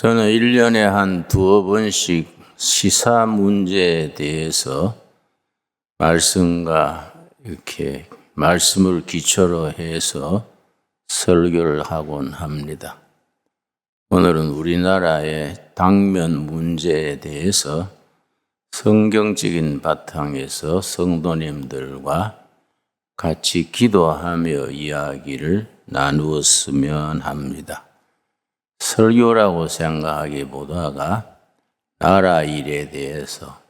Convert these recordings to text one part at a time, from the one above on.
저는 1년에 한 두어 번씩 시사 문제에 대해서 말씀을 기초로 해서 설교를 하곤 합니다. 오늘은 우리나라의 당면 문제에 대해서 성경적인 바탕에서 성도님들과 같이 기도하며 이야기를 나누었으면 합니다. 설교라고 생각하기보다가 나라 일에 대해서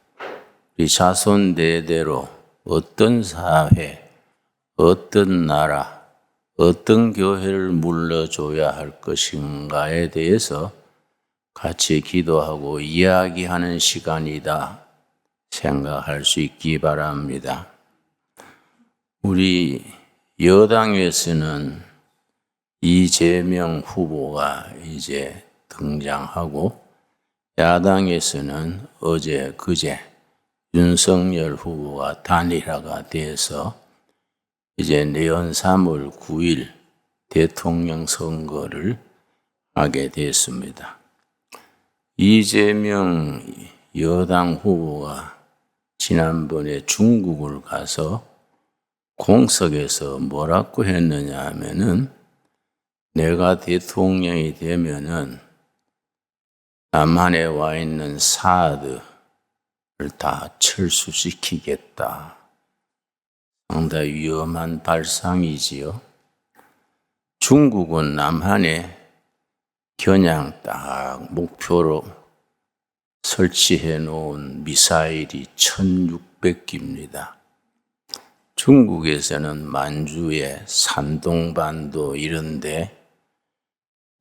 우리 자손 대대로 어떤 사회, 어떤 나라, 어떤 교회를 물러줘야 할 것인가에 대해서 같이 기도하고 이야기하는 시간이다 생각할 수 있기 바랍니다. 우리 여당에서는 이재명 후보가 이제 등장하고 야당에서는 어제 그제 윤석열 후보가 단일화가 돼서 이제 내년 3월 9일 대통령 선거를 하게 됐습니다. 이재명 여당 후보가 지난번에 중국을 가서 공석에서 뭐라고 했느냐 하면은 내가 대통령이 되면은 남한에 와 있는 사드를 다 철수시키겠다. 상당히 위험한 발상이지요. 중국은 남한에 겨냥 딱 목표로 설치해 놓은 미사일이 1600기입니다. 중국에서는 만주에 산동반도 이런데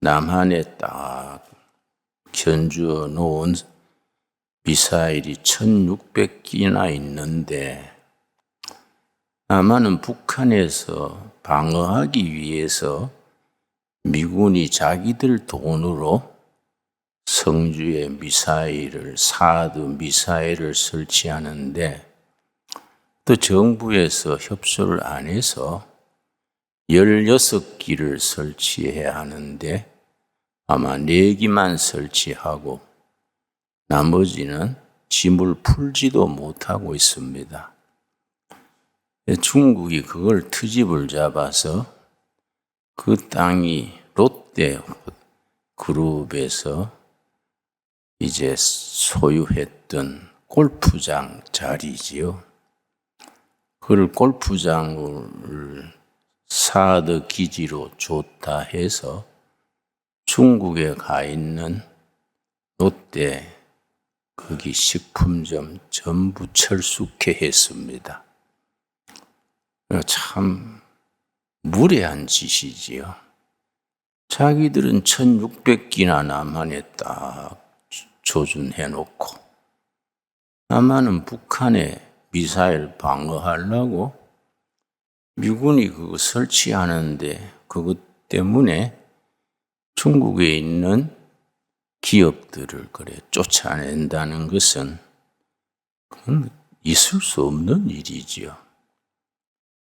남한에 딱 견주어 놓은 미사일이 1600기나 있는데 남한은 북한에서 방어하기 위해서 미군이 자기들 돈으로 성주에 사드 미사일을 설치하는데 또 정부에서 협조를 안 해서 16기를 설치해야 하는데 아마 4기만 설치하고 나머지는 짐을 풀지도 못하고 있습니다. 중국이 그걸 트집을 잡아서 그 땅이 롯데 그룹에서 이제 소유했던 골프장 자리지요. 그걸 골프장을 사드 기지로 줬다 해서 중국에 가 있는 롯데 거기 식품점 전부 철수케 했습니다. 참 무례한 짓이지요. 자기들은 1600기나 남한에 딱 조준해 놓고 남한은 북한에 미사일 방어하려고 미군이 그거 설치하는데 그것 때문에 중국에 있는 기업들을 쫓아낸다는 것은 그건 있을 수 없는 일이지요.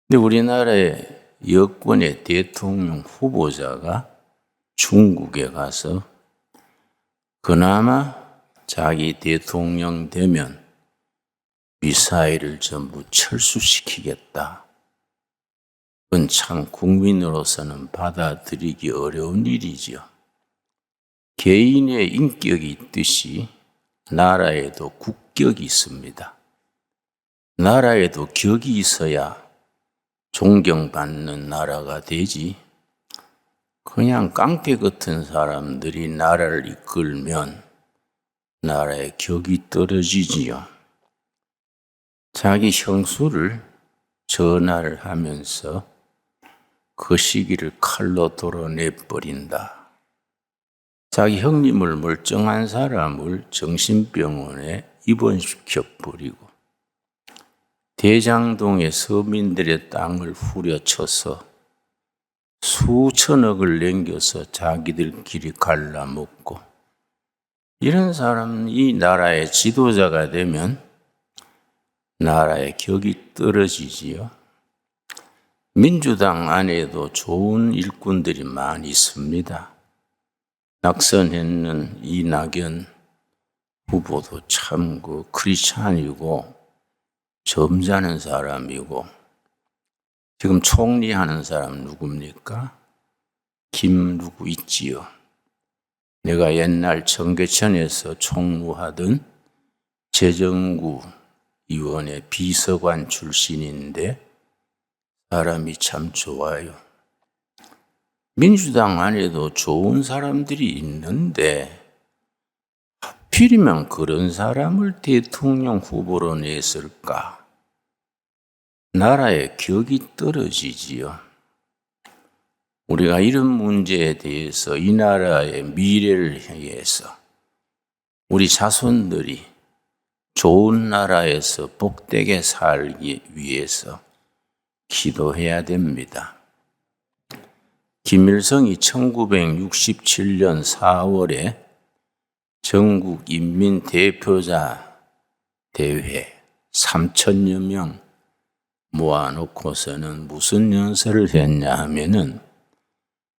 근데 우리나라의 여권의 대통령 후보자가 중국에 가서 그나마 자기 대통령 되면 미사일을 전부 철수시키겠다. 그건 참 국민으로서는 받아들이기 어려운 일이지요. 개인의 인격이 있듯이 나라에도 국격이 있습니다. 나라에도 격이 있어야 존경받는 나라가 되지. 그냥 깡패 같은 사람들이 나라를 이끌면 나라의 격이 떨어지지요. 자기 형수를 전화를 하면서 그 시기를 칼로 도려내버린다. 자기 형님을 멀쩡한 사람을 정신병원에 입원시켜버리고 대장동의 서민들의 땅을 후려쳐서 수천억을 남겨서 자기들끼리 갈라먹고 이런 사람이 나라의 지도자가 되면 나라의 격이 떨어지지요. 민주당 안에도 좋은 일꾼들이 많이 있습니다. 낙선했는 이낙연 후보도 참 크리스찬이고 점잖은 사람이고, 지금 총리하는 사람 누굽니까? 김 누구 있지요. 내가 옛날 청계천에서 총무하던 재정구 의원의 비서관 출신인데 사람이 참 좋아요. 민주당 안에도 좋은 사람들이 있는데 하필이면 그런 사람을 대통령 후보로 냈을까? 나라의 격이 떨어지지요. 우리가 이런 문제에 대해서 이 나라의 미래를 향해서 우리 자손들이 좋은 나라에서 복되게 살기 위해서 기도해야 됩니다. 김일성이 1967년 4월에 전국 인민대표자 대회 3천여 명 모아놓고서는 무슨 연설을 했냐 하면은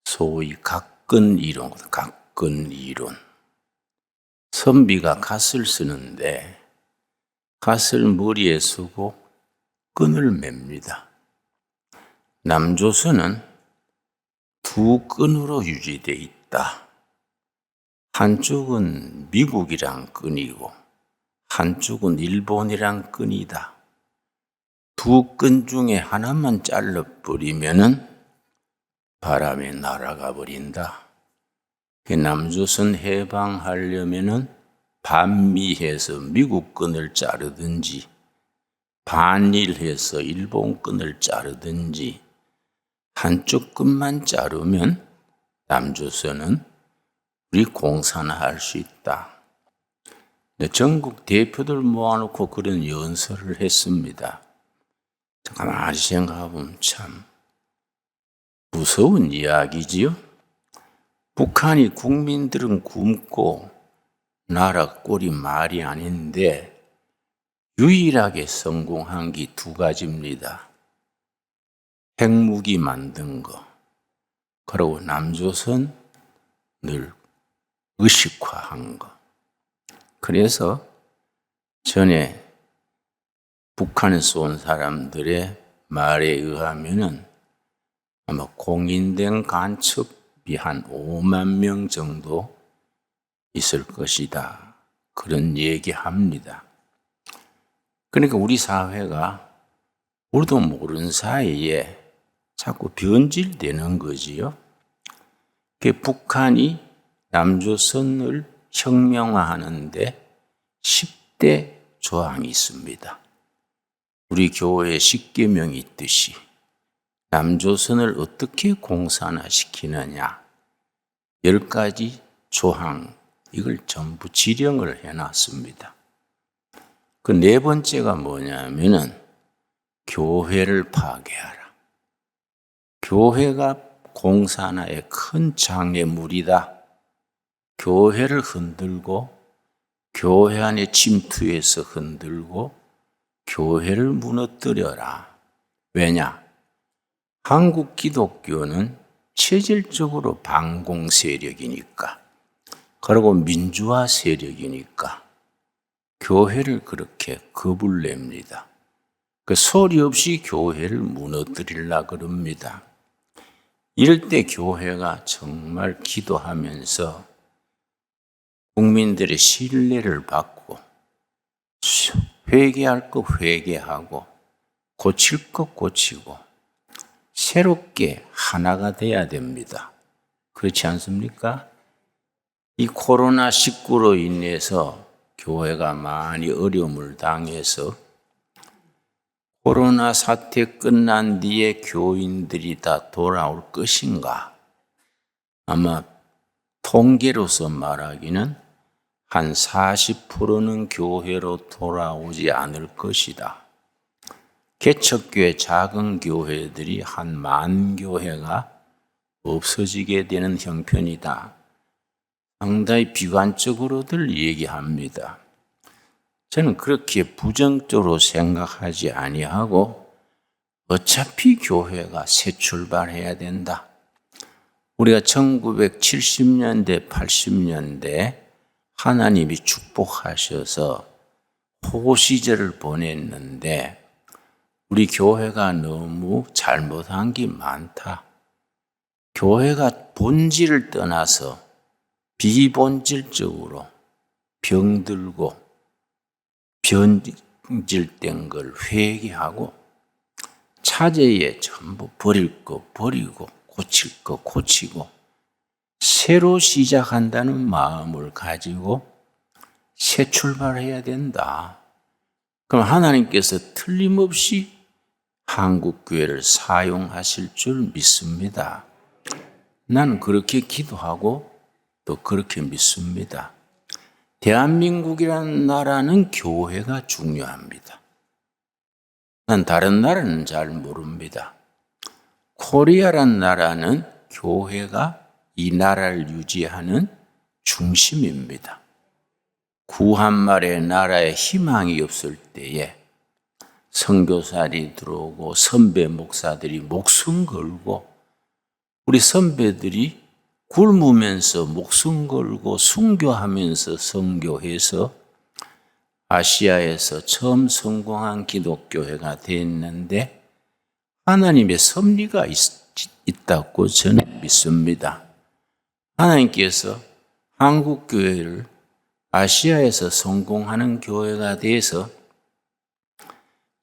소위 각근 이론. 선비가 갓을 쓰는데 갓을 머리에 쓰고 끈을 맵니다. 남조선은 두 끈으로 유지되어 있다. 한쪽은 미국이란 끈이고 한쪽은 일본이란 끈이다. 두 끈 중에 하나만 잘라버리면은 바람에 날아가 버린다. 남조선 해방하려면은 반미해서 미국 끈을 자르든지 반일해서 일본 끈을 자르든지 한쪽 끈만 자르면 남조선은 우리 공산화할 수 있다. 전국 대표들 모아놓고 그런 연설을 했습니다. 가만히 생각해보면 참 무서운 이야기지요. 북한이 국민들은 굶고 나라 꼴이 말이 아닌데 유일하게 성공한 게 두 가지입니다. 핵무기 만든 거, 그리고 남조선을 의식화한 거. 그래서 전에 북한에서 온 사람들의 말에 의하면은 아마 공인된 간첩이 한 5만 명 정도 있을 것이다. 그런 얘기합니다. 그러니까 우리 사회가 우리도 모르는 사이에 자꾸 변질되는 거지요. 북한이 남조선을 혁명화하는데 10대 조항이 있습니다. 우리 교회에 10계명이 있듯이 남조선을 어떻게 공산화시키느냐 10가지 조항, 이걸 전부 지령을 해놨습니다. 그 네 번째가 뭐냐면은 교회를 파괴하라. 교회가 공산화의 큰 장애물이다. 교회를 흔들고 교회 안에 침투해서 흔들고 교회를 무너뜨려라. 왜냐? 한국 기독교는 체질적으로 반공 세력이니까, 그리고 민주화 세력이니까 교회를 그렇게 겁을 냅니다. 그 소리 없이 교회를 무너뜨리려고 그럽니다. 이럴 때 교회가 정말 기도하면서 국민들의 신뢰를 받고 회개할 것 회개하고 고칠 것 고치고 새롭게 하나가 돼야 됩니다. 그렇지 않습니까? 이 코로나19로 인해서 교회가 많이 어려움을 당해서 코로나 사태 끝난 뒤에 교인들이 다 돌아올 것인가? 아마 통계로서 말하기는 한 40%는 교회로 돌아오지 않을 것이다. 개척교회 작은 교회들이 한 10,000교회가 없어지게 되는 형편이다. 상당히 비관적으로들 얘기합니다. 저는 그렇게 부정적으로 생각하지 아니하고 어차피 교회가 새 출발해야 된다. 우리가 1970년대, 80년대 하나님이 축복하셔서 호고 시절을 보냈는데 우리 교회가 너무 잘못한 게 많다. 교회가 본질을 떠나서 비본질적으로 병들고 변질된 걸 회개하고 차제에 전부 버릴 거 버리고 고칠 거 고치고 새로 시작한다는 마음을 가지고 새 출발해야 된다. 그럼 하나님께서 틀림없이 한국교회를 사용하실 줄 믿습니다. 나는 그렇게 기도하고 또 그렇게 믿습니다. 대한민국이라는 나라는 교회가 중요합니다. 난 다른 나라는 잘 모릅니다. 코리아라는 나라는 교회가 이 나라를 유지하는 중심입니다. 구한말의 나라에 희망이 없을 때에 선교사들이 들어오고 선배 목사들이 목숨 걸고 우리 선배들이 굶으면서 목숨 걸고 순교하면서 선교해서 아시아에서 처음 성공한 기독교회가 됐는데 하나님의 섭리가 있다고 저는 믿습니다. 하나님께서 한국교회를 아시아에서 성공하는 교회가 돼서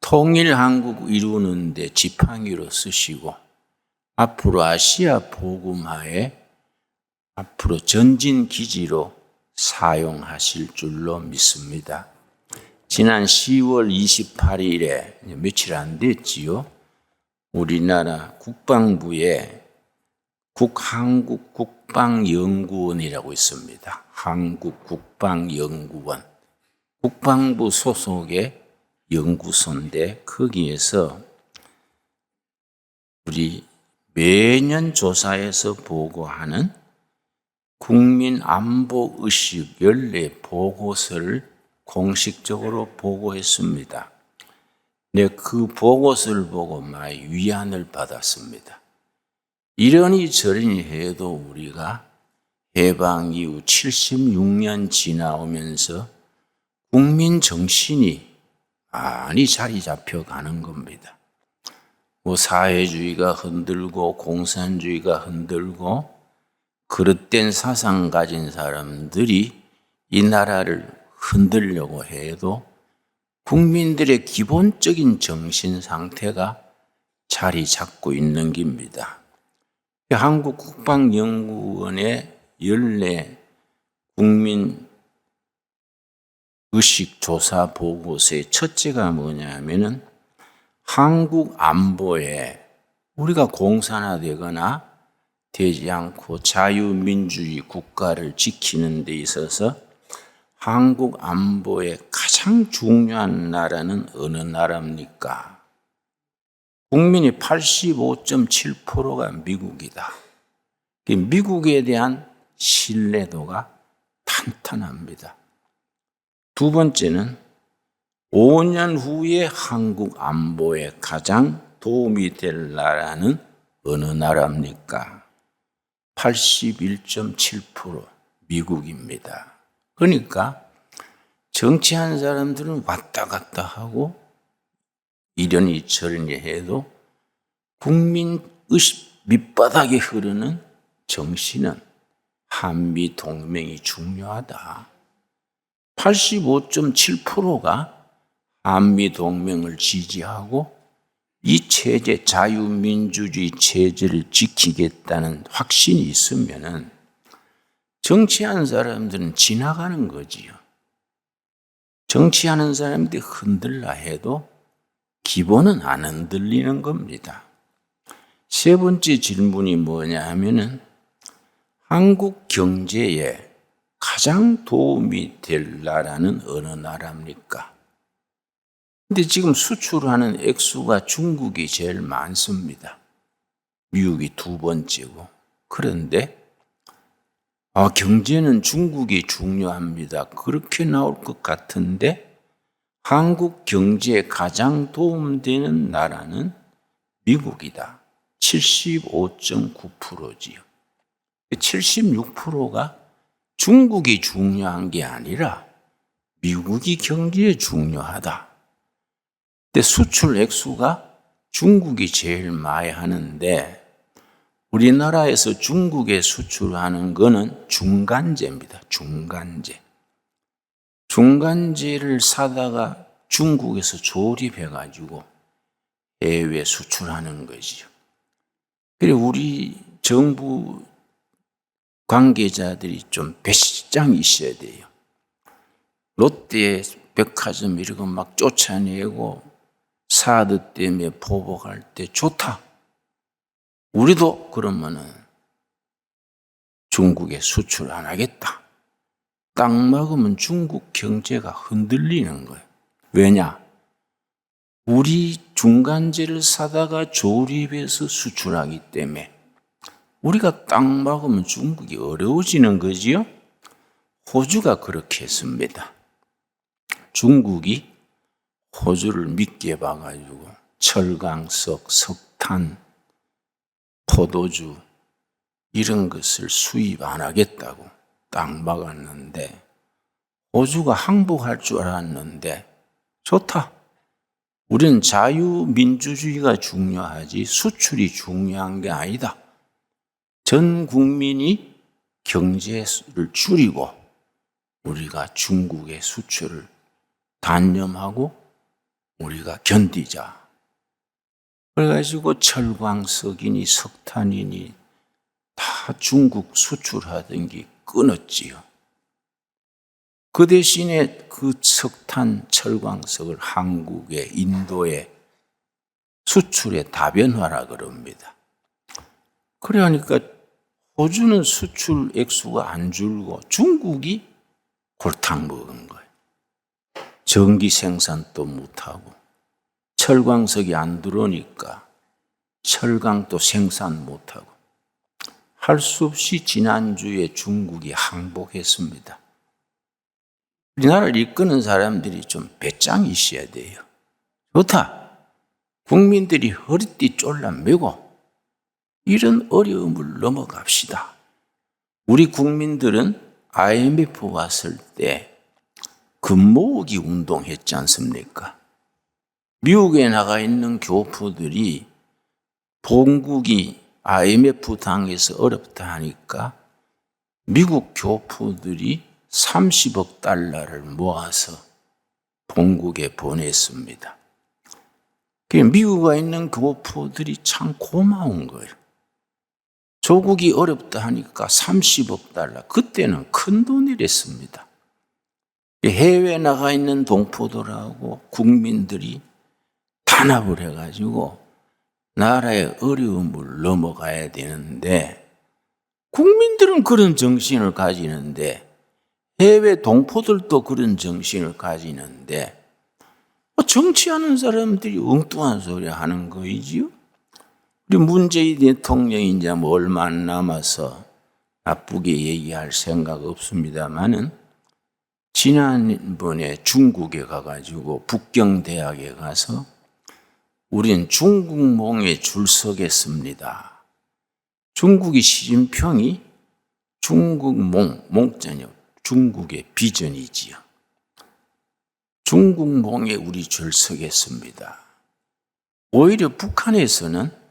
통일 한국 이루는데 지팡이로 쓰시고 앞으로 아시아 복음화에 앞으로 전진 기지로 사용하실 줄로 믿습니다. 지난 10월 28일에 며칠 안 됐지요. 우리나라 국방부에 한국국방연구원이라고 있습니다. 한국국방연구원. 국방부 소속의 연구소인데 거기에서 우리 매년 조사해서 보고하는 국민안보의식 연례 보고서를 공식적으로 보고했습니다. 네, 그 보고서를 보고 많이 위안을 받았습니다. 이러니 저러니 해도 우리가 해방 이후 76년 지나오면서 국민 정신이 많이 자리 잡혀가는 겁니다. 사회주의가 흔들고 공산주의가 흔들고 그릇된 사상 가진 사람들이 이 나라를 흔들려고 해도 국민들의 기본적인 정신 상태가 자리 잡고 있는 겁니다. 한국국방연구원의 연례 국민의식 조사 보고서의 첫째가 뭐냐면은 한국 안보에 우리가 공산화되거나 되지 않고 자유민주주의 국가를 지키는 데 있어서 한국 안보의 가장 중요한 나라는 어느 나라입니까? 국민이 85.7%가 미국이다. 미국에 대한 신뢰도가 탄탄합니다. 두 번째는 5년 후에 한국 안보에 가장 도움이 될 나라는 어느 나라입니까? 81.7% 미국입니다. 그러니까 정치하는 사람들은 왔다 갔다 하고 이러니 저러니 해도 국민의식 밑바닥에 흐르는 정신은 한미 동맹이 중요하다. 85.7%가 한미 동맹을 지지하고 이 체제, 자유민주주의 체제를 지키겠다는 확신이 있으면은 정치하는 사람들은 지나가는 거지요. 정치하는 사람들이 흔들라 해도 기본은 안 흔들리는 겁니다. 세 번째 질문이 뭐냐 하면은 한국 경제에 가장 도움이 될 나라는 어느 나라입니까? 근데 지금 수출하는 액수가 중국이 제일 많습니다. 미국이 두 번째고. 그런데 경제는 중국이 중요합니다. 그렇게 나올 것 같은데 한국 경제에 가장 도움되는 나라는 미국이다. 75.9%지요. 76%가 중국이 중요한 게 아니라 미국이 경제에 중요하다. 근데 수출 액수가 중국이 제일 많이 하는데 우리나라에서 중국에 수출하는 거는 중간재입니다. 중간재. 중간재를 사다가 중국에서 조립해가지고 해외에 수출하는 거지요. 그리고 우리 정부 관계자들이 좀 배짱이 있어야 돼요. 롯데 백화점 이런 거 막 쫓아내고 사드 때문에 보복할 때 좋다. 우리도 그러면은 중국에 수출 안 하겠다. 딱 막으면 중국 경제가 흔들리는 거예요. 왜냐? 우리 중간재를 사다가 조립해서 수출하기 때문에 우리가 딱 막으면 중국이 어려워지는 거지요. 호주가 그렇게 했습니다. 중국이 호주를 믿게 봐가지고 철강석, 석탄, 포도주 이런 것을 수입 안 하겠다고 딱 막았는데 호주가 항복할 줄 알았는데 좋다. 우리는 자유민주주의가 중요하지 수출이 중요한 게 아니다. 전 국민이 경제를 줄이고 우리가 중국의 수출을 단념하고 우리가 견디자. 그래가지고 철광석이니 석탄이니 다 중국 수출하던 게 끊었지요. 그 대신에 그 석탄, 철광석을 한국에, 인도에 수출의 다변화라 그럽니다. 그러니까 호주는 수출 액수가 안 줄고 중국이 골탕 먹은 거예요. 전기 생산도 못하고 철광석이 안 들어오니까 철강도 생산 못하고 할 수 없이 지난주에 중국이 항복했습니다. 우리나라를 이끄는 사람들이 좀 배짱이 있어야 돼요. 좋다. 국민들이 허리띠 쫄라매고 이런 어려움을 넘어갑시다. 우리 국민들은 IMF 왔을 때 금모으기 운동했지 않습니까? 미국에 나가 있는 교포들이 본국이 IMF 당해서 어렵다 하니까 미국 교포들이 30억 달러를 모아서 본국에 보냈습니다. 미국에 있는 교포들이 참 고마운 거예요. 조국이 어렵다 하니까 30억 달러, 그때는 큰 돈이랬습니다. 해외에 나가 있는 동포들하고 국민들이 단합을 해가지고 나라의 어려움을 넘어가야 되는데 국민들은 그런 정신을 가지는데 해외 동포들도 그런 정신을 가지는데 정치하는 사람들이 엉뚱한 소리 하는 거이지요. 우리 문재인 대통령이 이제 얼마 안 남아서 나쁘게 얘기할 생각 없습니다만은 지난번에 중국에 가가지고 북경대학에 가서 우린 중국몽에 줄 서겠습니다. 중국이 시진핑이 중국몽, 몽자녀 중국의 비전이지요. 중국몽에 우리 줄 서겠습니다. 오히려 북한에서는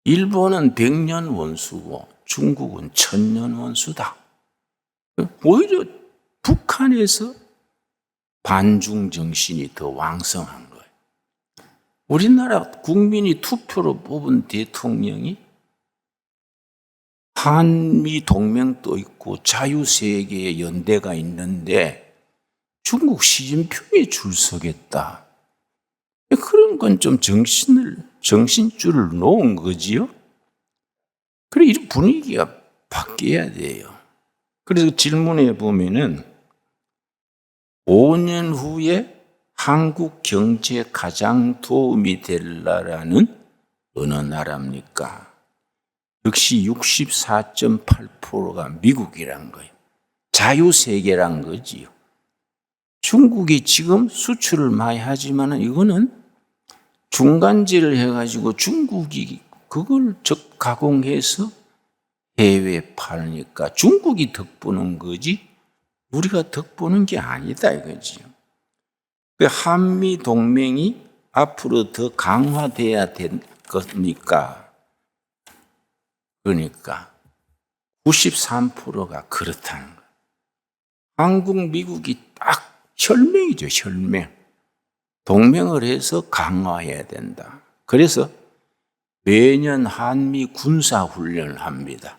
일본은 100년 원수고 중국은 1000년 원수다. 오히려 북한에서 반중 정신이 더 왕성한 거예요. 우리나라 국민이 투표로 뽑은 대통령이 한미 동맹도 있고 자유세계의 연대가 있는데 중국 시진핑이 줄 서겠다. 그런 건 좀 정신줄을 놓은 거지요. 그래, 이 분위기가 바뀌어야 돼요. 그래서 질문에 보면은 5년 후에 한국 경제에 가장 도움이 될 나라는 어느 나라입니까? 역시 64.8%가 미국이란 거예요. 자유세계란 거지요. 중국이 지금 수출을 많이 하지만 이거는 중간재를 해가지고 중국이 그걸 가공해서 해외에 파니까 중국이 덕보는 거지 우리가 덕보는 게 아니다 이거지요. 그 한미 동맹이 앞으로 더 강화돼야 될 겁니까? 그러니까 93%가 그렇다는 거예요. 한국, 미국이 딱 혈맹이죠, 혈맹. 동맹을 해서 강화해야 된다. 그래서 매년 한미 군사훈련을 합니다.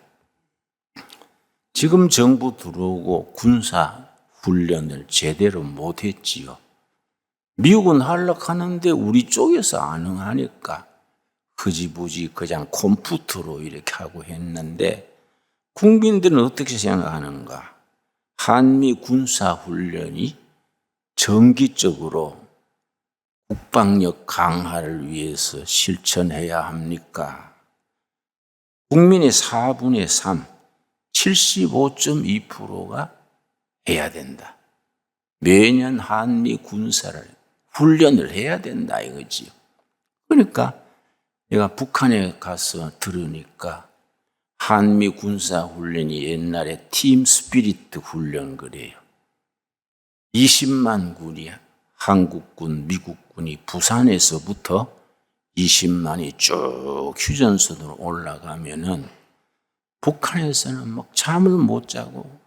지금 정부 들어오고 군사훈련을 제대로 못했지요. 미국은 하려하는데 우리 쪽에서 안 응하니까 흐지부지 그냥 컴퓨터로 이렇게 하고 했는데 국민들은 어떻게 생각하는가? 한미 군사훈련이 정기적으로 국방력 강화를 위해서 실천해야 합니까? 국민의 4분의 3, 75.2%가 해야 된다. 매년 한미 군사를 훈련을 해야 된다 이거지요. 그러니까 내가 북한에 가서 들으니까 한미 군사 훈련이 옛날에 팀 스피릿 훈련 그래요. 20만 군이 한국군, 미국군이 부산에서부터 20만이 쭉 휴전선으로 올라가면은 북한에서는 막 잠을 못 자고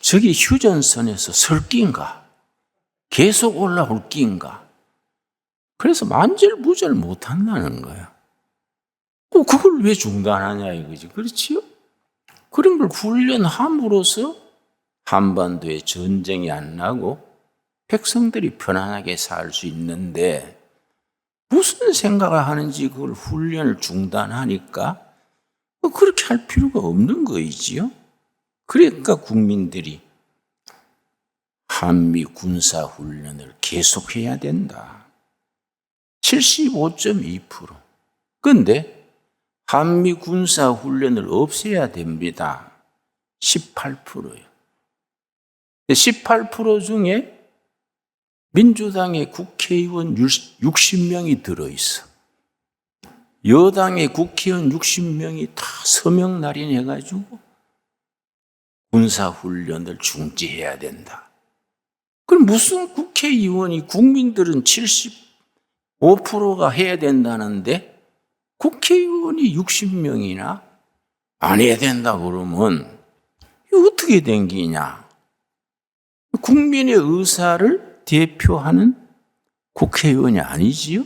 저기 휴전선에서 설 끼인가? 계속 올라올 끼인가? 그래서 만절무절 못 한다는 거야. 그걸 왜 중단하냐 이거지. 그렇지요? 그런 걸 훈련함으로써 한반도에 전쟁이 안 나고 백성들이 편안하게 살 수 있는데 무슨 생각을 하는지 그걸 훈련을 중단하니까 그렇게 할 필요가 없는 거이지요. 그러니까 국민들이 한미 군사훈련을 계속해야 된다. 75.2%. 그런데 한미 군사훈련을 없애야 됩니다. 18%예요. 18% 중에 민주당의 국회의원 60명이 들어있어. 여당의 국회의원 60명이 다 서명 날인해가지고 군사훈련을 중지해야 된다. 그럼 무슨 국회의원이 국민들은 75%가 해야 된다는데 국회의원이 60명이나 안 해야 된다 그러면 이거 어떻게 된 기냐? 국민의 의사를 대표하는 국회의원이 아니지요?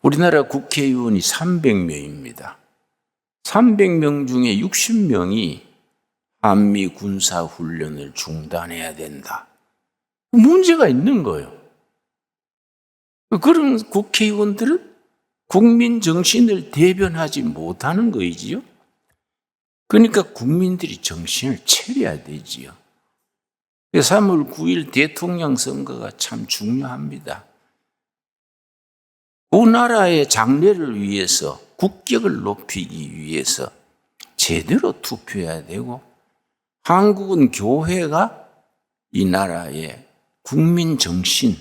우리나라 국회의원이 300명입니다. 300명 중에 60명이 한미 군사훈련을 중단해야 된다. 문제가 있는 거예요. 그런 국회의원들은 국민 정신을 대변하지 못하는 거이지요. 그러니까 국민들이 정신을 차려야 되지요. 3월 9일 대통령 선거가 참 중요합니다. 그 나라의 장래를 위해서 국격을 높이기 위해서 제대로 투표해야 되고 한국은 교회가 이 나라의 국민 정신,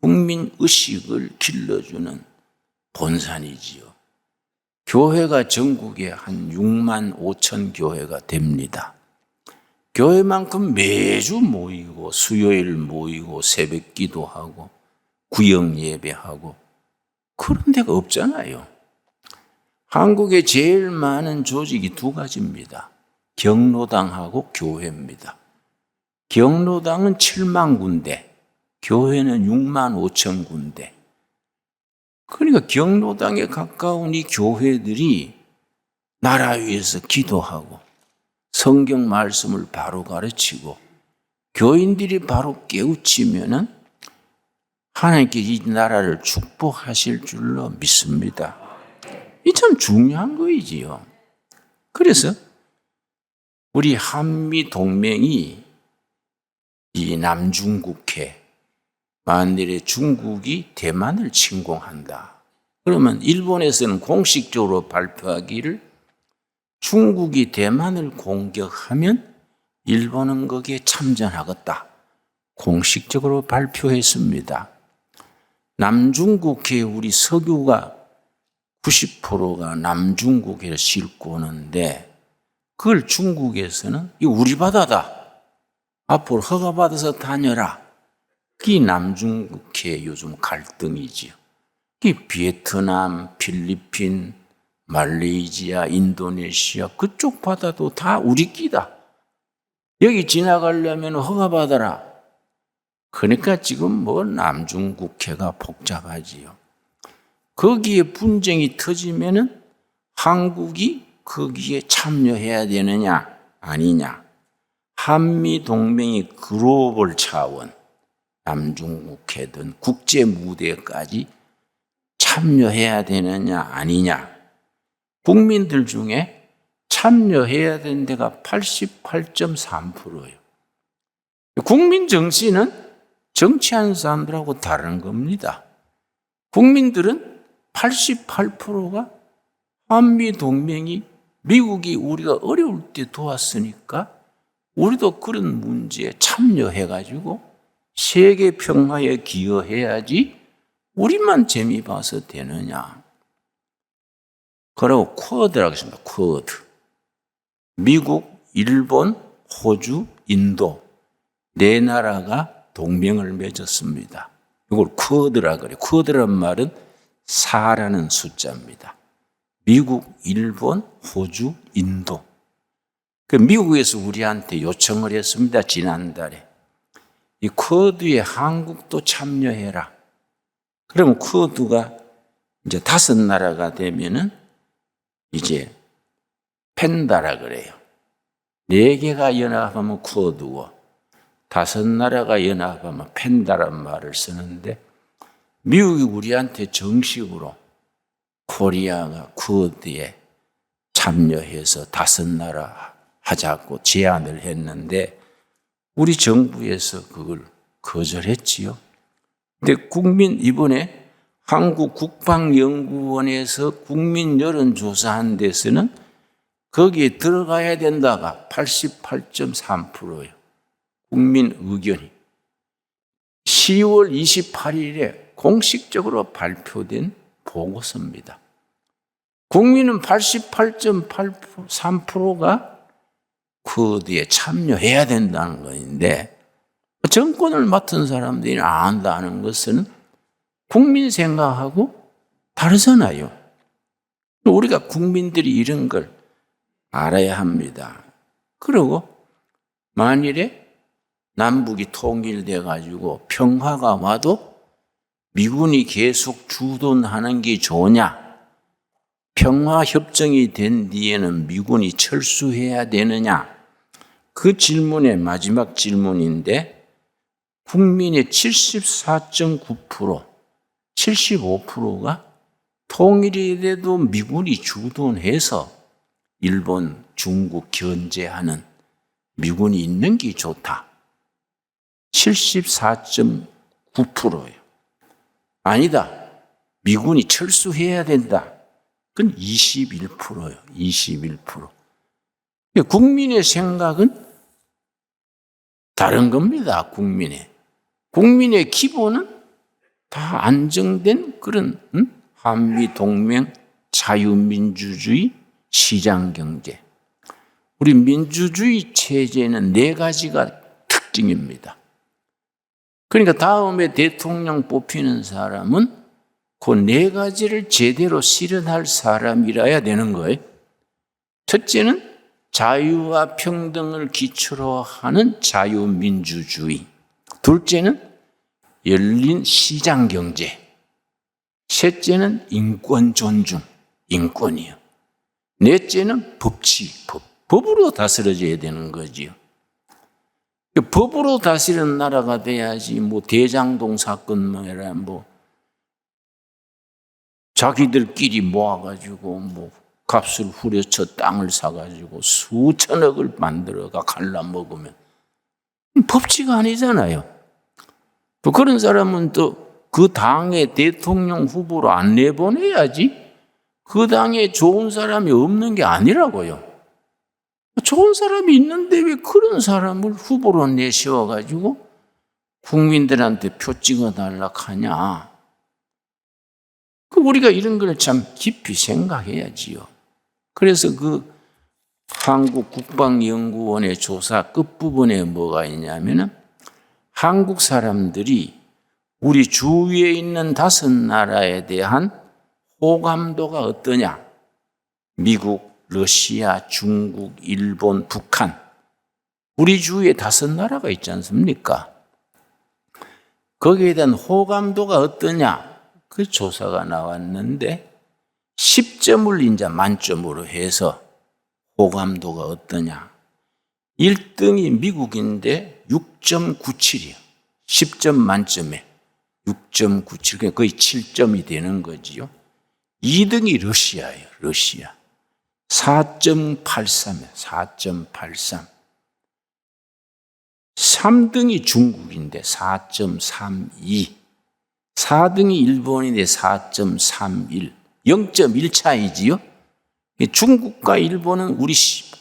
국민 의식을 길러주는 본산이지요. 교회가 전국에 한 6만 5천 교회가 됩니다. 교회만큼 매주 모이고 수요일 모이고 새벽 기도하고 구역 예배하고 그런 데가 없잖아요. 한국에 제일 많은 조직이 두 가지입니다. 경로당하고 교회입니다. 경로당은 7만 군데, 교회는 6만 5천 군데. 그러니까 경로당에 가까운 이 교회들이 나라 위해서 기도하고 성경 말씀을 바로 가르치고 교인들이 바로 깨우치면은 하나님께서 이 나라를 축복하실 줄로 믿습니다. 이 참 중요한 거이지요. 그래서 우리 한미 동맹이 이 남중국해 만일에 중국이 대만을 침공한다. 그러면 일본에서는 공식적으로 발표하기를 중국이 대만을 공격하면 일본은 거기에 참전하겠다. 공식적으로 발표했습니다. 남중국해에 우리 석유가 90%가 남중국해를 싣고 오는데 그걸 중국에서는 이 우리 바다다. 앞으로 허가받아서 다녀라. 그게 남중국해 요즘 갈등이지요. 이 베트남, 필리핀, 말레이시아, 인도네시아 그쪽 바다도 다 우리 끼다. 여기 지나가려면 허가받아라. 그러니까 지금 뭐 남중국해가 복잡하지요. 거기에 분쟁이 터지면은 한국이 거기에 참여해야 되느냐 아니냐. 한미 동맹이 글로벌 차원, 남중국해든 국제 무대까지 참여해야 되느냐 아니냐. 국민들 중에 참여해야 되는 데가 88.3%예요. 국민 정신은 정치하는 사람들하고 다른 겁니다. 국민들은 88%가 한미 동맹이 미국이 우리가 어려울 때 도왔으니까 우리도 그런 문제에 참여해가지고 세계 평화에 기여해야지 우리만 재미 봐서 되느냐. 그리고 쿼드라고 했습니다. 쿼드. 미국, 일본, 호주, 인도 네 나라가 동맹을 맺었습니다. 이걸 쿼드라 그래요. 쿼드란 말은 4라는 숫자입니다. 미국, 일본, 호주, 인도. 그 미국에서 우리한테 요청을 했습니다. 지난달에. 이 쿼드에 한국도 참여해라. 그러면 쿼드가 이제 5나라가 되면은 이제 펜다라 그래요. 4개가 연합하면 쿼드고 5나라가 연합하면 펜다란 말을 쓰는데 미국이 우리한테 정식으로 코리아가 쿼드에 참여해서 5나라 하자고 제안을 했는데 우리 정부에서 그걸 거절했지요. 근데 이번에 한국국방연구원에서 국민 여론조사한 데서는 거기에 들어가야 된다가 88.3%예요. 국민 의견이. 10월 28일에 공식적으로 발표된 보고서입니다. 국민은 88.3%가 쿼드에 참여해야 된다는 것인데 정권을 맡은 사람들이 안 한다는 것은 국민 생각하고 다르잖아요. 우리가 국민들이 이런 걸 알아야 합니다. 그리고 만일에 남북이 통일돼 가지고 평화가 와도 미군이 계속 주둔하는 게 좋으냐? 평화협정이 된 뒤에는 미군이 철수해야 되느냐? 그 질문의 마지막 질문인데 국민의 74.9%, 75%가 통일이 돼도 미군이 주둔해서 일본, 중국 견제하는 미군이 있는 게 좋다. 74.9%예요. 아니다. 미군이 철수해야 된다. 그건 21%예요. 21%. 국민의 생각은 다른 겁니다. 국민의 기본은 다 안정된 그런 한미 동맹, 자유민주주의, 시장경제. 우리 민주주의 체제는 4가지가 특징입니다. 그러니까 다음에 대통령 뽑히는 사람은 그 4가지를 제대로 실현할 사람이라야 되는 거예요. 첫째는 자유와 평등을 기초로 하는 자유민주주의. 둘째는 열린 시장경제. 셋째는 인권 존중, 인권이요. 넷째는 법으로 다스려져야 되는 거지요. 법으로 다스리는 나라가 돼야지 뭐 대장동 사건이라 뭐 자기들끼리 모아가지고 뭐 값을 후려쳐 땅을 사가지고 수천억을 만들어가 갈라먹으면 법치가 아니잖아요. 또 그런 사람은 또 그 당의 대통령 후보로 안 내보내야지. 그 당에 좋은 사람이 없는 게 아니라고요. 좋은 사람이 있는데 왜 그런 사람을 후보로 내세워가지고 국민들한테 표 찍어달라 하냐. 우리가 이런 걸 참 깊이 생각해야지요. 그래서 그 한국국방연구원의 조사 끝부분에 뭐가 있냐면은 한국 사람들이 우리 주위에 있는 5나라에 대한 호감도가 어떠냐? 미국, 러시아, 중국, 일본, 북한. 우리 주위에 5나라가 있지 않습니까? 거기에 대한 호감도가 어떠냐? 그 조사가 나왔는데 10점을 이제 만점으로 해서 호감도가 어떠냐? 1등이 미국인데 6.97이요. 10점 만점에 6.97, 거의 7점이 되는 거지요. 2등이 러시아예요. 러시아. 4.83이에요. 4.83. 3등이 중국인데 4.32. 4등이 일본인데 4.31. 0.1 차이지요. 중국과 일본은 우리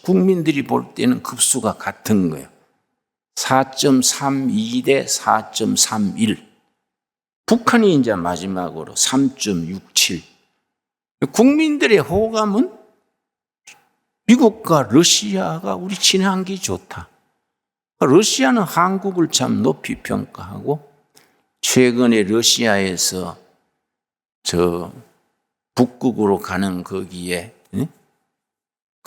국민들이 볼 때는 급수가 같은 거예요. 4.32 대 4.31. 북한이 이제 마지막으로 3.67. 국민들의 호감은 미국과 러시아가 우리 친한기 좋다. 러시아는 한국을 참 높이 평가하고 최근에 러시아에서 저 북극으로 가는 거기에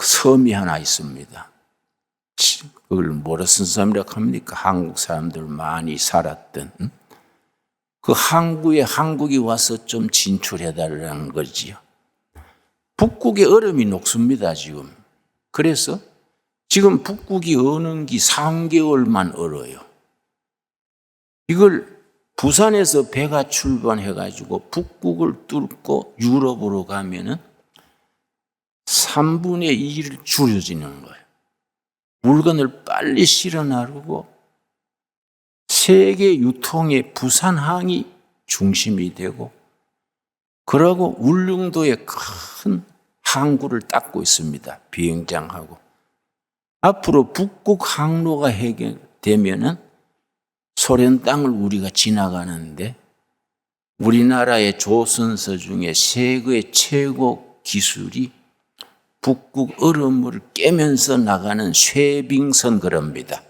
섬이 하나 있습니다. 그걸 뭐라 쓴 섬이라고 합니까? 한국 사람들 많이 살았던 그 항구에 한국이 와서 좀 진출해달라는 거지요. 북극의 얼음이 녹습니다, 지금. 그래서 지금 북극이 어는 게 3개월만 얼어요. 이걸 부산에서 배가 출발해가지고 북극을 뚫고 유럽으로 가면은 3분의 2를 줄여지는 거예요. 물건을 빨리 실어 나르고 세계 유통의 부산항이 중심이 되고 그러고 울릉도에 큰 항구를 닦고 있습니다. 비행장하고. 앞으로 북극 항로가 해결되면은 소련 땅을 우리가 지나가는데 우리나라의 조선소 중에 세계 최고 기술이 북극 얼음을 깨면서 나가는 쉐빙선 그럽니다.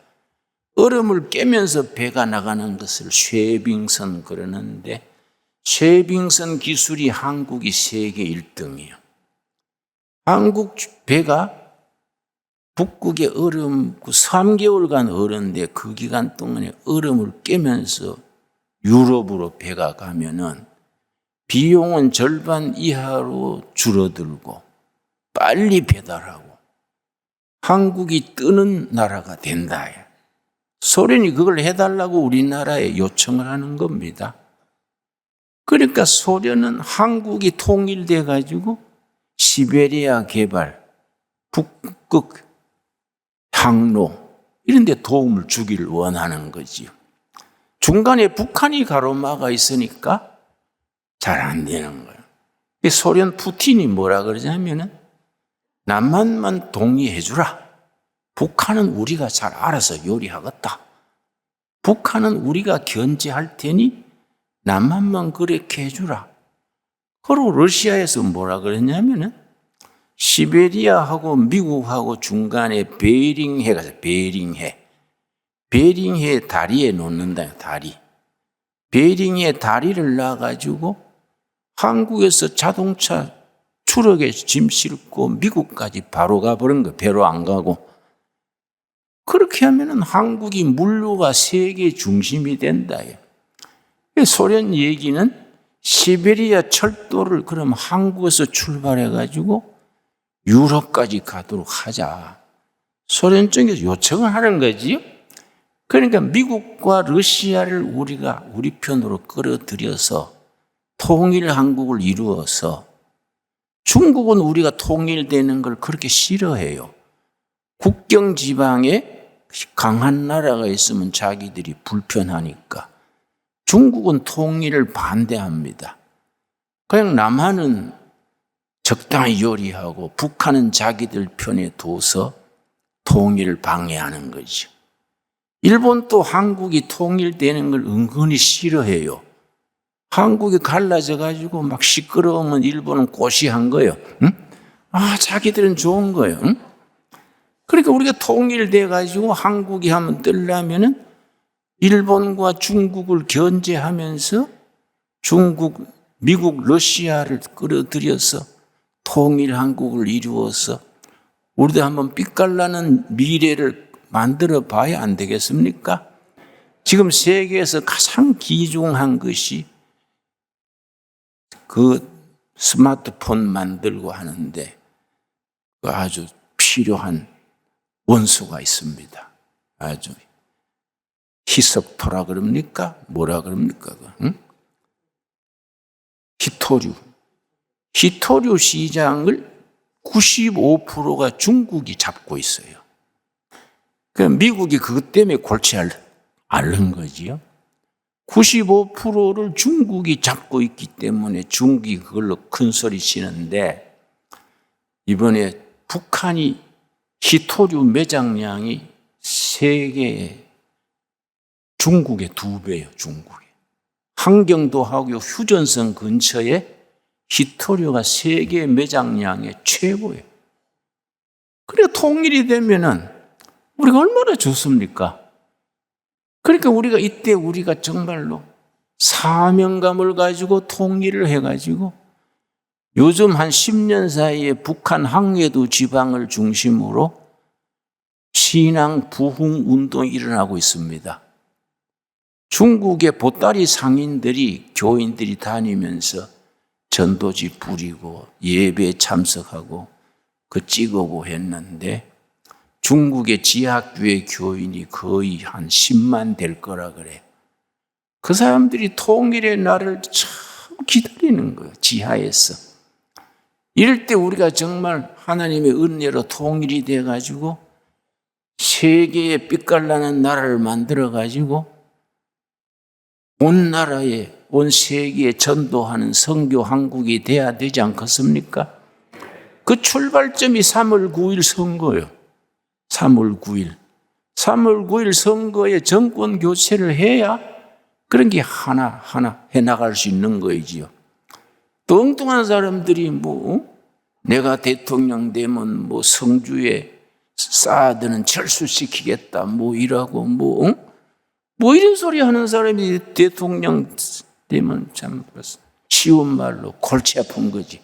얼음을 깨면서 배가 나가는 것을 쉐빙선 그러는데 쉐빙선 기술이 한국이 세계 1등이에요. 한국 배가 북극의 얼음 3개월간 얼었는데 그 기간 동안에 얼음을 깨면서 유럽으로 배가 가면은 비용은 절반 이하로 줄어들고 빨리 배달하고 한국이 뜨는 나라가 된다. 소련이 그걸 해달라고 우리나라에 요청을 하는 겁니다. 그러니까 소련은 한국이 통일돼 가지고 시베리아 개발, 북극 항로 이런 데 도움을 주기를 원하는 거지요. 중간에 북한이 가로막아 있으니까 잘 안 되는 거예요. 소련 푸틴이 뭐라 그러냐면은 남한만 동의해 주라. 북한은 우리가 잘 알아서 요리하겠다. 북한은 우리가 견제할 테니 남한만 그렇게 해주라. 그리고 러시아에서 뭐라 그랬냐면은 시베리아하고 미국하고 중간에 베링해가 있어요. 베링해 다리에 놓는다. 다리. 베링해 다리를 놔가지고 한국에서 자동차 트럭에 짐 싣고 미국까지 바로 가버린 거예요. 배로 안 가고. 그렇게 하면은 한국이 물류가 세계 중심이 된다. 소련 얘기는 시베리아 철도를 그럼 한국에서 출발해가지고 유럽까지 가도록 하자. 소련 쪽에서 요청을 하는 거지요. 그러니까 미국과 러시아를 우리가 우리 편으로 끌어들여서 통일 한국을 이루어서 중국은 우리가 통일되는 걸 그렇게 싫어해요. 국경 지방에 강한 나라가 있으면 자기들이 불편하니까. 중국은 통일을 반대합니다. 그냥 남한은 적당히 요리하고 북한은 자기들 편에 둬서 통일을 방해하는 거죠. 일본도 한국이 통일되는 걸 은근히 싫어해요. 한국이 갈라져 가지고 막 시끄러우면 일본은 고시한 거예요. 응? 아, 자기들은 좋은 거예요. 응? 그러니까 우리가 통일돼 가지고 한국이 한번 뜨려면은 일본과 중국을 견제하면서 중국, 미국, 러시아를 끌어들여서 통일 한국을 이루어서 우리도 한번 빛깔나는 미래를 만들어 봐야 안 되겠습니까? 지금 세계에서 가장 귀중한 것이 그 스마트폰 만들고 하는데 아주 필요한 원소가 있습니다. 아주 희석토라 그럽니까? 뭐라 그럽니까? 응? 히토류. 히토류 시장을 95%가 중국이 잡고 있어요. 그러니까 미국이 그것 때문에 골치 앓는 거지요. 95%를 중국이 잡고 있기 때문에 중국이 그걸로 큰 소리 치는데 이번에 북한이 히토류 매장량이 세계에 중국의 2배예요. 중국에. 한경도하고 휴전선 근처에 히토류가 세계 매장량의 최고예요. 그래 통일이 되면은 우리가 얼마나 좋습니까? 그러니까 우리가 이때 우리가 정말로 사명감을 가지고 통일을 해가지고 요즘 한 10년 사이에 북한 항해도 지방을 중심으로 신앙 부흥 운동이 일어나고 있습니다. 중국의 보따리 상인들이 교인들이 다니면서 전도지 부리고 예배에 참석하고 그 찍어고 했는데 중국의 지하교회 교인이 거의 한 10만 될 거라 그래. 그 사람들이 통일의 날을 참 기다리는 거예요. 지하에서. 이럴 때 우리가 정말 하나님의 은혜로 통일이 돼가지고 세계에 빛깔나는 나라를 만들어가지고 온 나라에 온 세계에 전도하는 선교 한국이 돼야 되지 않겠습니까? 그 출발점이 3월 9일 선거예요. 3월 9일. 3월 9일 선거에 정권 교체를 해야 그런 게 하나하나 해나갈 수 있는 거이지요. 또 엉뚱한 사람들이 내가 대통령 되면 성주에 쌓아두는 철수시키겠다 이라고 이런 소리 하는 사람이 대통령 되면 참 쉬운 말로 골치 아픈 거지.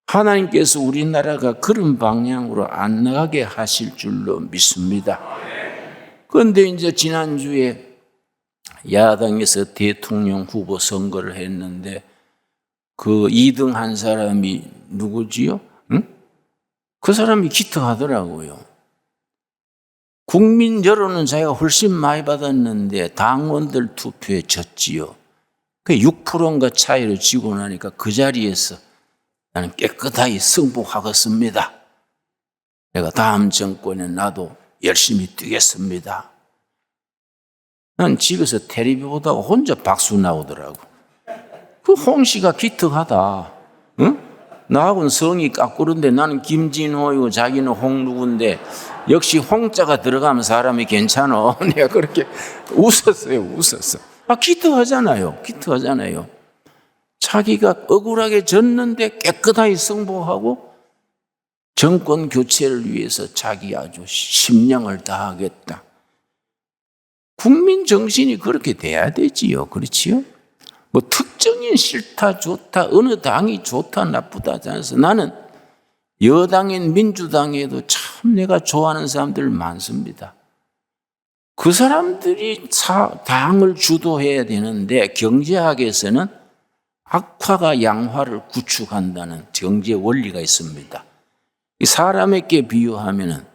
하나님께서 우리나라가 그런 방향으로 안 나가게 하실 줄로 믿습니다. 그런데 이제 지난주에 야당에서 대통령 후보 선거를 했는데 그 2등 한 사람이 누구지요? 응? 그 사람이 기특하더라고요. 국민 여론은 자기가 훨씬 많이 받았는데 당원들 투표에 졌지요. 그 6%인가 차이로 지고 나니까 그 자리에서 나는 깨끗하게 승복하겠습니다. 내가 다음 정권에 나도 열심히 뛰겠습니다. 난 집에서 텔레비 보다가 혼자 박수 나오더라고. 그 홍씨가 기특하다. 응? 나하고는 성이 깎구른데 나는 김진호이고 자기는 홍누군데 역시 홍자가 들어가면 사람이 괜찮아. 내가 그렇게 웃었어요. 기특하잖아요. 자기가 억울하게 졌는데 깨끗하게 승복하고 정권 교체를 위해서 자기 아주 심령을 다하겠다. 국민 정신이 그렇게 돼야 되지요. 그렇지요? 특정인 싫다 좋다 어느 당이 좋다 나쁘다 하지 않아서 나는 여당인 민주당에도 참 내가 좋아하는 사람들 많습니다. 그 사람들이 당을 주도해야 되는데 경제학에서는 악화가 양화를 구축한다는 경제 원리가 있습니다. 사람에게 비유하면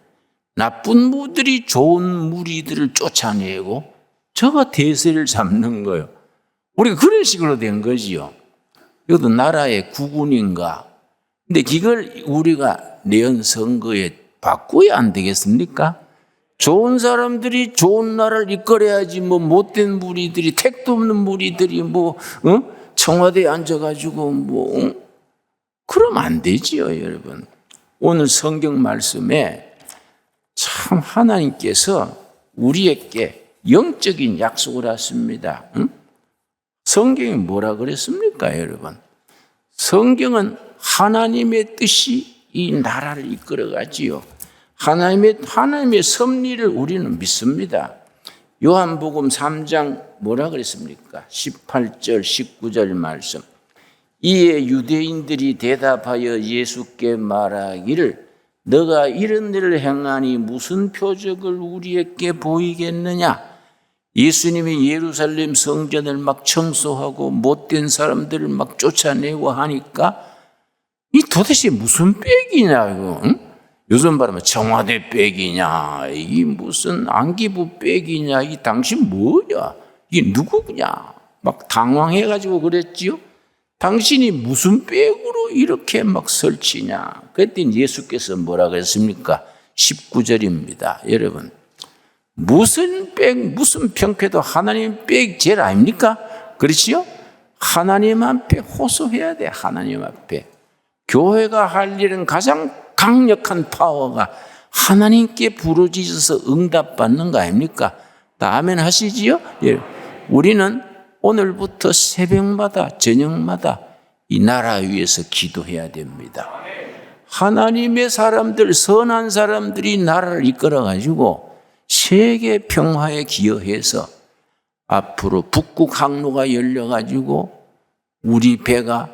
나쁜 무들이 좋은 무리들을 쫓아내고 저가 대세를 잡는 거예요. 우리가 그런 식으로 된 거지요. 이것도 나라의 국운인가. 근데 이걸 우리가 내연 선거에 바꿔야 안 되겠습니까? 좋은 사람들이 좋은 나라를 이끌어야지 못된 무리들이 택도 없는 무리들이 청와대에 앉아가지고 그러면 안 되지요, 여러분. 오늘 성경 말씀에 참 하나님께서 우리에게 영적인 약속을 하십니다. 성경이 뭐라 그랬습니까, 여러분? 성경은 하나님의 뜻이 이 나라를 이끌어가지요. 하나님의 섭리를 우리는 믿습니다. 요한복음 3장 뭐라 그랬습니까? 18절, 19절 말씀. 이에 유대인들이 대답하여 예수께 말하기를 너가 이런 일을 행하니 무슨 표적을 우리에게 보이겠느냐? 예수님이 예루살렘 성전을 막 청소하고 못된 사람들을 막 쫓아내고 하니까 이 도대체 무슨 빽이냐고, 응? 요즘 말하면 청와대 빽이냐, 이 무슨 안기부 빽이냐, 이 당신 뭐냐, 이게 누구냐, 막 당황해가지고 그랬지요. 당신이 무슨 빽으로 이렇게 막 설치냐. 그랬더니 예수께서 뭐라 그랬습니까? 19절입니다. 여러분, 무슨 빽, 무슨 평패도 하나님 빽 제일 아닙니까? 그렇지요? 하나님 앞에 호소해야 돼. 하나님 앞에. 교회가 할 일은 가장 강력한 파워가 하나님께 부르짖어서 응답받는 거 아닙니까? 다 아멘 하시지요? 예. 우리는 오늘부터 새벽마다 저녁마다 이 나라 위에서 기도해야 됩니다. 하나님의 사람들, 선한 사람들이 나라를 이끌어가지고 세계 평화에 기여해서 앞으로 북극 항로가 열려가지고 우리 배가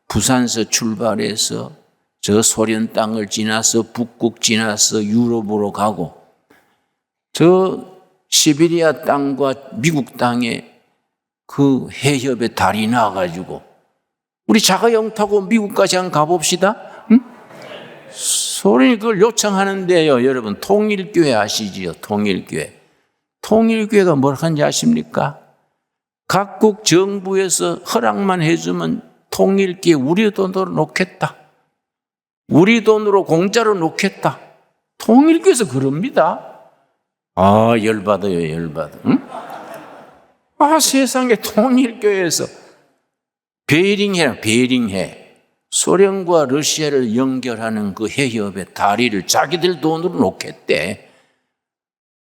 부산서 출발해서 저 소련 땅을 지나서 북극 지나서 유럽으로 가고 저 시베리아 땅과 미국 땅에 그 해협에 달이 나와가지고 우리 자가용 타고 미국까지 한번 가봅시다. 응? 소련이 그걸 요청하는데요. 여러분 통일교회 아시지요? 통일교회. 통일교회가 뭘 하는지 아십니까? 각국 정부에서 허락만 해주면 통일교회 우리 돈으로 놓겠다. 우리 돈으로 공짜로 놓겠다. 통일교회에서 그럽니다. 아, 열받아요, 열받아. 응? 아, 세상에 통일교회에서 베링해. 소련과 러시아를 연결하는 그 해협에 다리를 자기들 돈으로 놓겠대.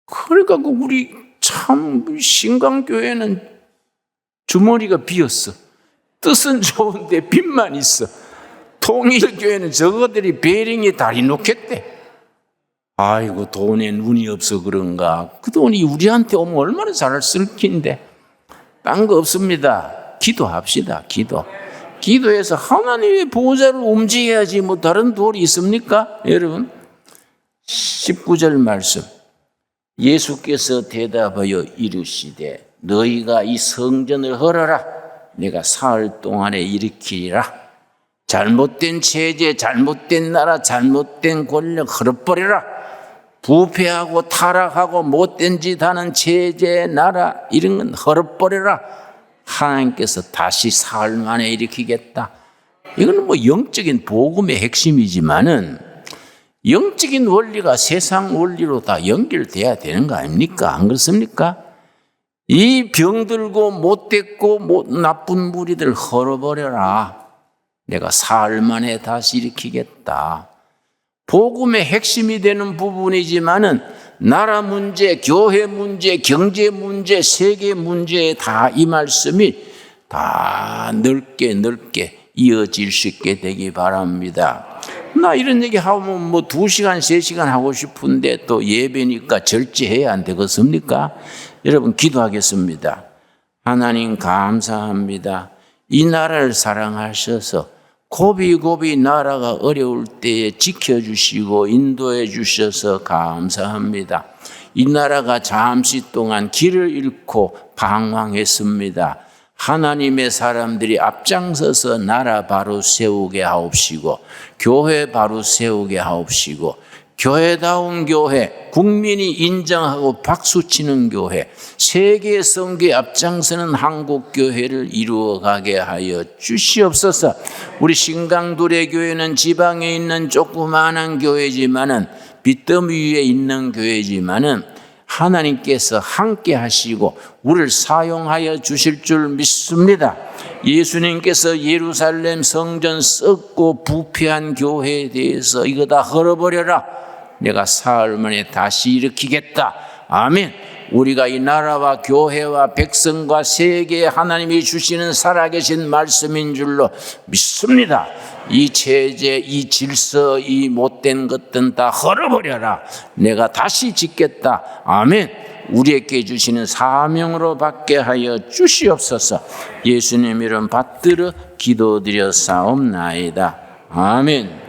그러니까 우리 참 신강교회는 주머니가 비었어. 뜻은 좋은데 빚만 있어. 통일교회는 저거들이 베링에 다리 놓겠대. 아이고 돈에 눈이 없어 그런가. 그 돈이 우리한테 오면 얼마나 잘 쓸 낀데. 딴 거 없습니다. 기도합시다. 기도해서 하나님의 보호자를 움직여야지 뭐 다른 도리 있습니까? 여러분 19절 말씀. 예수께서 대답하여 이르시되 너희가 이 성전을 헐어라. 내가 사흘 동안에 일으키리라. 잘못된 체제, 잘못된 나라, 잘못된 권력 헐어버리라. 부패하고 타락하고 못된 짓 하는 체제, 나라 이런 건 헐어버리라. 하나님께서 다시 사흘 만에 일으키겠다. 이거는 뭐 영적인 복음의 핵심이지만은 영적인 원리가 세상 원리로 다 연결돼야 되는 거 아닙니까? 안 그렇습니까? 이 병들고 못됐고 나쁜 무리들 헐어버려라. 내가 사흘 만에 다시 일으키겠다. 복음의 핵심이 되는 부분이지만은 나라 문제, 교회 문제, 경제 문제, 세계 문제에 다 이 말씀이 다 넓게 이어질 수 있게 되기 바랍니다. 나 이런 얘기 하면 뭐 2시간, 3시간 하고 싶은데 또 예배니까 절제해야 안 되겠습니까? 여러분 기도하겠습니다. 하나님 감사합니다. 이 나라를 사랑하셔서 고비고비 나라가 어려울 때에 지켜주시고 인도해 주셔서 감사합니다. 이 나라가 잠시 동안 길을 잃고 방황했습니다. 하나님의 사람들이 앞장서서 나라 바로 세우게 하옵시고 교회 바로 세우게 하옵시고 교회다운 교회, 국민이 인정하고 박수치는 교회, 세계 선교에 앞장서는 한국교회를 이루어가게 하여 주시옵소서. 우리 신강두레교회는 지방에 있는 조그마한 교회지만은 빚더미 위에 있는 교회지만은 하나님께서 함께 하시고 우리를 사용하여 주실 줄 믿습니다. 예수님께서 예루살렘 성전 썩고 부패한 교회에 대해서 이거 다 헐어버려라. 내가 사흘 만에 다시 일으키겠다. 아멘. 우리가 이 나라와 교회와 백성과 세계에 하나님이 주시는 살아계신 말씀인 줄로 믿습니다. 이 체제, 이 질서, 이 못된 것들은 다 헐어버려라. 내가 다시 짓겠다. 아멘. 우리에게 주시는 사명으로 받게 하여 주시옵소서. 예수님 이름 받들어 기도드렸사옵나이다. 아멘.